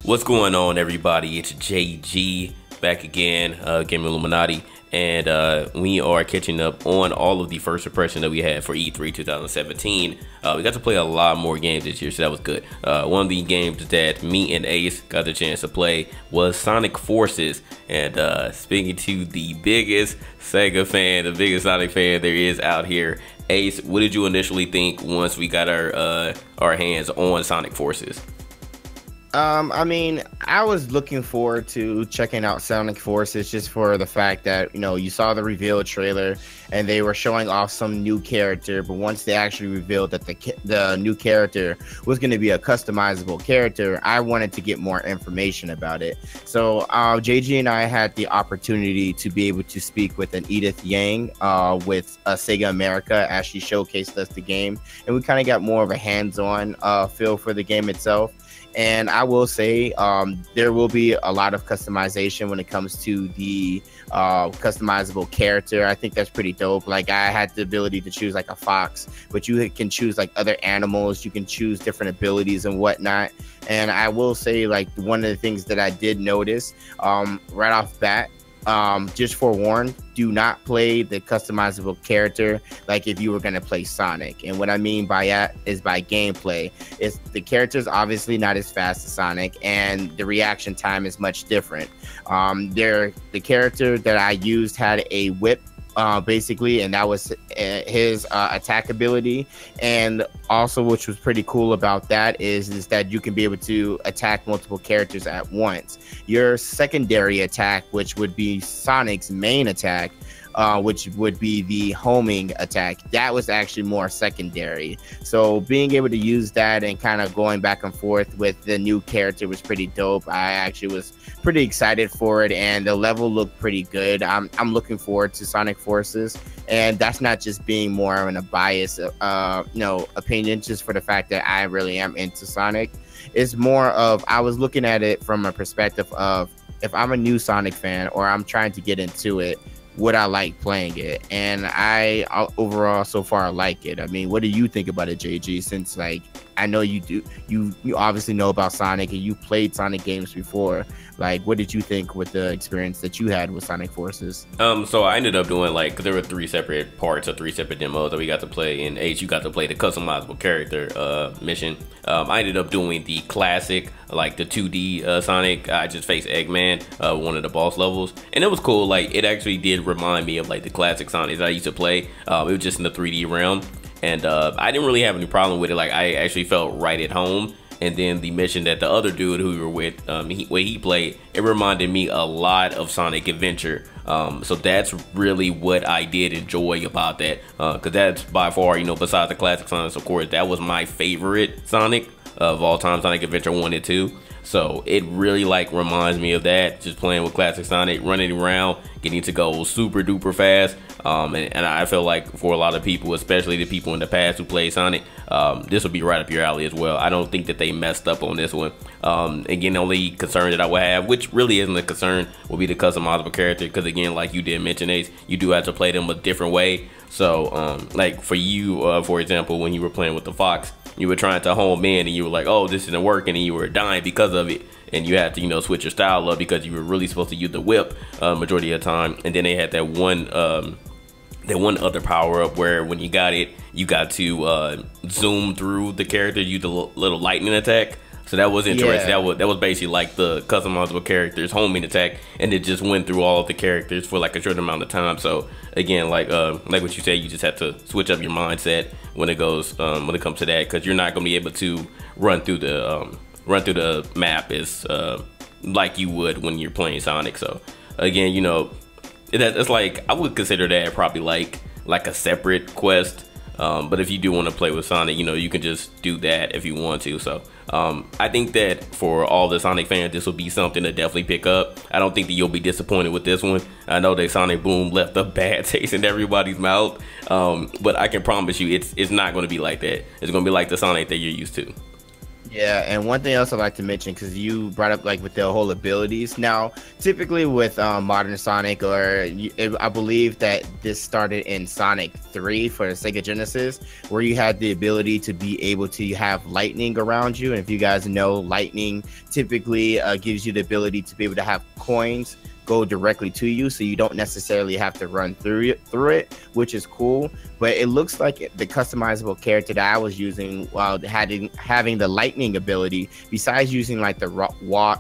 What's going on, everybody? It's JG back again, Game Illuminaughty, and we are catching up on all of the first impression that we had for E3 2017. We got to play a lot more games this year, so that was good. One of the games that me and Ace got the chance to play was Sonic Forces, and speaking to the biggest Sega fan, the biggest Sonic fan there is out here, Ace, what did you initially think once we got our hands on Sonic Forces? I mean, I was looking forward to checking out Sonic Forces just for the fact that, you saw the reveal trailer and they were showing off some new character. But once they actually revealed that the new character was going to be a customizable character, I wanted to get more information about it. So JG and I had the opportunity to be able to speak with an Edith Yang with Sega America as she showcased us the game. And we kind of got more of a hands-on feel for the game itself. And I will say there will be a lot of customization when it comes to the customizable character. I think that's pretty dope. Like, I had the ability to choose like a fox, but you can choose like other animals. You can choose different abilities and whatnot. And I will say, like, one of the things that I did notice right off bat, just forewarned, do not play the customizable character like if you were going to play Sonic. And what I mean by that is by gameplay. It's the character's obviously not as fast as Sonic, and the reaction time is much different. The character that I used had a whip, basically, and that was his attack ability. And also, which was pretty cool about that is that you can be able to attack multiple characters at once. Your secondary attack, which would be Sonic's main attack, which would be the homing attack, that was actually more secondary. So being able to use that and kind of going back and forth with the new character was pretty dope. I actually was pretty excited for it, and the level looked pretty good. I'm looking forward to Sonic Forces, and that's not just being more in a biased opinion, just for the fact that I really am into Sonic. It's more of, I was looking at it from a perspective of, if I'm a new Sonic fan or I'm trying to get into it, would I like playing it? And I overall so far like it. I mean, what do you think about it, JG? Since, like, I know you do, you obviously know about Sonic and you played Sonic games before. Like, what did you think with the experience that you had with Sonic Forces? So I ended up doing, like, there were 3 separate parts or 3 separate demos that we got to play. And H, you got to play the customizable character mission. I ended up doing the classic, like the 2D Sonic. I just faced Eggman, one of the boss levels, and it was cool. Like, it actually did remind me of like the classic Sonics I used to play. It was just in the 3D realm, and I didn't really have any problem with it. Like, I actually felt right at home. And then the mission that the other dude who we were with, where he played, it reminded me a lot of Sonic Adventure. So that's really what I did enjoy about that, because that's by far, besides the classic Sonics, of course, that was my favorite Sonic of all time, Sonic Adventure 1 and 2. So it really, like, reminds me of that, just playing with classic Sonic, running around, getting to go super duper fast. And I feel like for a lot of people, especially the people in the past who play Sonic, this will be right up your alley as well. I don't think that they messed up on this one. Again, the only concern that I would have, which really isn't a concern, will be the customizable character, because again, like you did mention, Ace, you do have to play them a different way. So like for you, for example, when you were playing with the Fox, you were trying to home in and you were like, oh, this isn't working, and you were dying because of it. And you had to, switch your style up because you were really supposed to use the whip majority of the time. And then they had that one other power up where when you got it, you got to zoom through the character, use the little lightning attack. So that was interesting. Yeah. That was basically like the customizable character's homing attack, and it just went through all of the characters for like a short amount of time. So again, like what you said, you just have to switch up your mindset when it comes to that, because you're not gonna be able to run through the map as like you would when you're playing Sonic. So again, it's like, I would consider that probably like a separate quest. But if you do want to play with Sonic, you can just do that if you want to. So I think that for all the Sonic fans, this will be something to definitely pick up. I don't think that you'll be disappointed with this one. I know that Sonic Boom left a bad taste in everybody's mouth, but I can promise you it's not going to be like that. It's going to be like the Sonic that you're used to. Yeah, and one thing else I'd like to mention, because you brought up like with the whole abilities. Now, typically with modern Sonic, I believe that this started in Sonic 3 for the Sega Genesis, where you had the ability to be able to have lightning around you. And if you guys know, lightning typically gives you the ability to be able to have coins go directly to you, so you don't necessarily have to run through it, which is cool. But it looks like the customizable character that I was using while having the lightning ability, besides using like the rod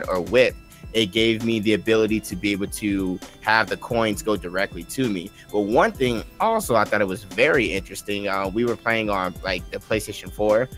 or whip, it gave me the ability to be able to have the coins go directly to me. But one thing also, I thought it was very interesting. We were playing on like the PlayStation 4.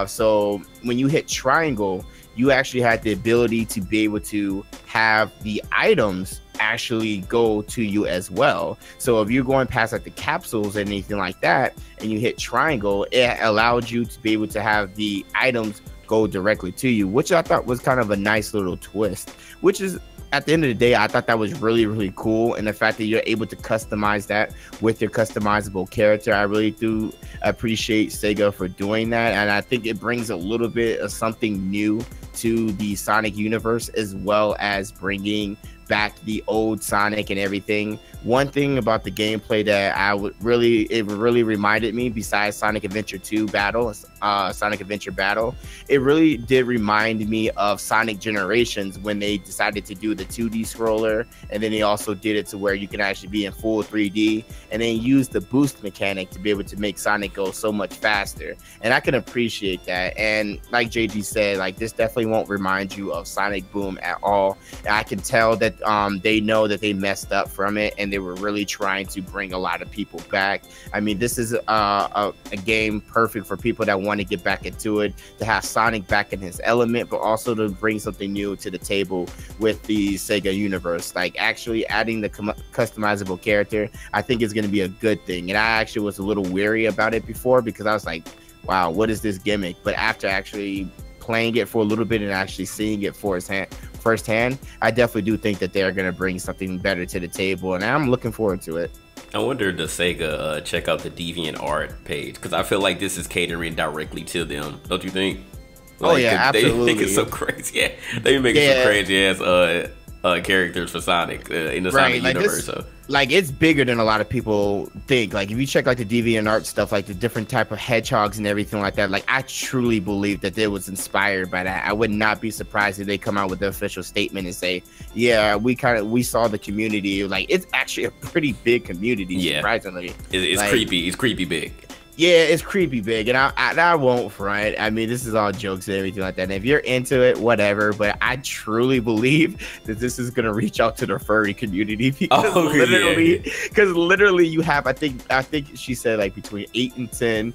So when you hit triangle, you actually had the ability to be able to have the items actually go to you as well. So if you're going past like the capsules and anything like that, and you hit triangle, it allowed you to be able to have the items go directly to you, which I thought was kind of a nice little twist, which is, at the end of the day, I thought that was really, really cool. And the fact that you're able to customize that with your customizable character, I really do appreciate Sega for doing that. And I think it brings a little bit of something new to the Sonic universe, as well as bringing back the old Sonic and everything. One thing about the gameplay that it really reminded me, besides Sonic Adventure 2 Battle, Sonic Adventure Battle, it really did remind me of Sonic Generations, when they decided to do the 2D scroller, and then they also did it to where you can actually be in full 3D, and then use the boost mechanic to be able to make Sonic go so much faster. And I can appreciate that. And like JG said, like, this definitely won't remind you of Sonic Boom at all. And I can tell that they know that they messed up from it, and they were really trying to bring a lot of people back. I mean, this is a game perfect for people that want to get back into it, to have Sonic back in his element, but also to bring something new to the table with the Sega universe. Like, actually adding the customizable character, I think is going to be a good thing. And I actually was a little weary about it before, because I was like, wow, what is this gimmick? But after actually playing it for a little bit and actually seeing it firsthand, I definitely do think that they're going to bring something better to the table, and I'm looking forward to it. I wonder, does Sega check out the DeviantArt page? Because I feel like this is catering directly to them. Don't you think? Like, oh yeah, absolutely. They make it so crazy. Yeah, they make it some crazy ass characters for Sonic in the Sonic universe. Like, it's bigger than a lot of people think. Like, if you check like the DeviantArt stuff, like the different type of hedgehogs and everything like that, like, I truly believe that it was inspired by that. I would not be surprised if they come out with the official statement and say, yeah, we saw the community. Like, it's actually a pretty big community, surprisingly. It's like, creepy. It's creepy big. Yeah, it's creepy big, and I won't front. I mean, this is all jokes and everything like that. And if you're into it, whatever. But I truly believe that this is gonna reach out to the furry community, because literally, you have, I think she said, like, between 8 and 10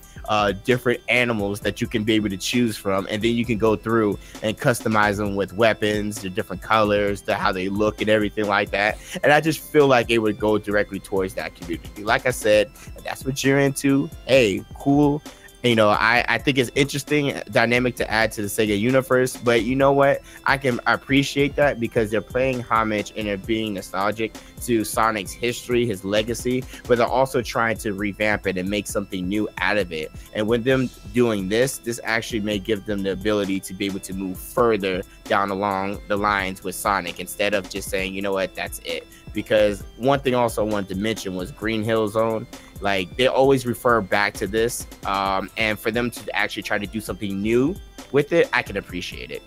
different animals that you can be able to choose from, and then you can go through and customize them with weapons, the different colors, how they look, and everything like that. And I just feel like it would go directly towards that community. Like I said, if that's what you're into, hey, cool. You know, I think it's interesting dynamic to add to the Sega universe, but you know what? I appreciate that, because they're paying homage and they're being nostalgic to Sonic's history, his legacy, but they're also trying to revamp it and make something new out of it. And with them doing this actually may give them the ability to be able to move further down along the lines with Sonic, instead of just saying, you know what, that's it. Because one thing also I wanted to mention was Green Hill Zone. Like, they always refer back to this, and for them to actually try to do something new with it, I can appreciate it.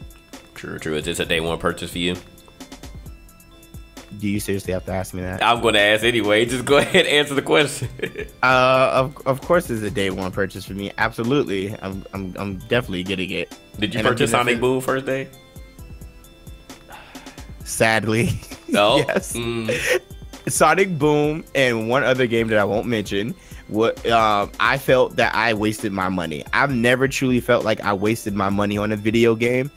True. Is this a day one purchase for you? Do you seriously have to ask me that? I'm going to ask anyway. Just go ahead and answer the question. Of course, it's a day one purchase for me. Absolutely, I'm definitely getting it. Did you purchase Sonic Boom first day? Sadly, no. Yes. Sonic Boom and one other game that I won't mention. I felt that I wasted my money. I've never truly felt like I wasted my money on a video game,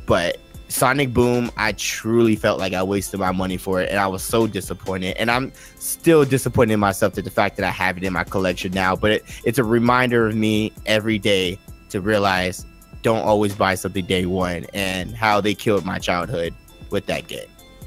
but Sonic Boom, I truly felt like I wasted my money for it, and I was so disappointed. And I'm still disappointed in myself at the fact that I have it in my collection now. But it's a reminder of me every day to realize, don't always buy something day one, and how they killed my childhood with that game.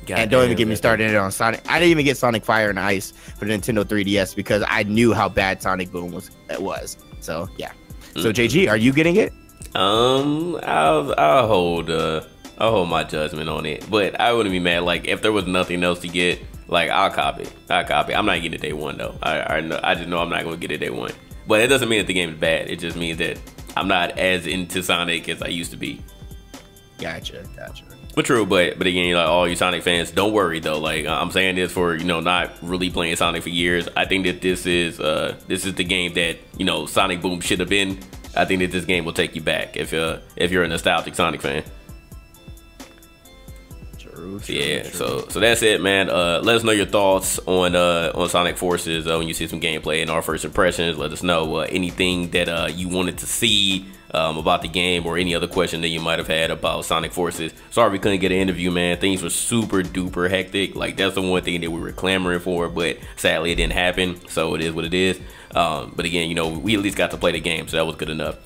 And don't even get me started on Sonic. I didn't even get Sonic Fire and Ice for the Nintendo 3DS because I knew how bad Sonic Boom was. So yeah. So JG, are you getting it? I'll hold my judgment on it, but I wouldn't be mad. Like if there was nothing else to get, like I'll copy. I'm not getting it day one though. I just know I'm not gonna get it day one. But it doesn't mean that the game is bad. It just means that I'm not as into Sonic as I used to be. Gotcha. But true, but again, like all you Sonic fans, don't worry though. Like I'm saying this for not really playing Sonic for years. I think that this is the game that Sonic Boom should have been. I think that this game will take you back if you're a nostalgic Sonic fan. True. So that's it, man. Let us know your thoughts on Sonic Forces when you see some gameplay and our first impressions. Let us know anything that you wanted to see about the game, or any other question that you might have had about Sonic Forces. Sorry we couldn't get an interview, man. Things were super duper hectic. Like that's the one thing that we were clamoring for, but sadly it didn't happen. So it is what it is. But again, we at least got to play the game, so that was good enough.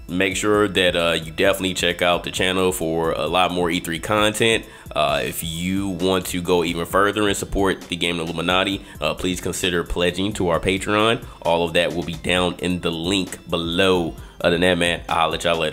Make sure that you definitely check out the channel for a lot more E3 content. If you want to go even further and support the game Illuminaughty, please consider pledging to our Patreon. All of that will be down in the link below. Other than that, man, I'll let y'all later.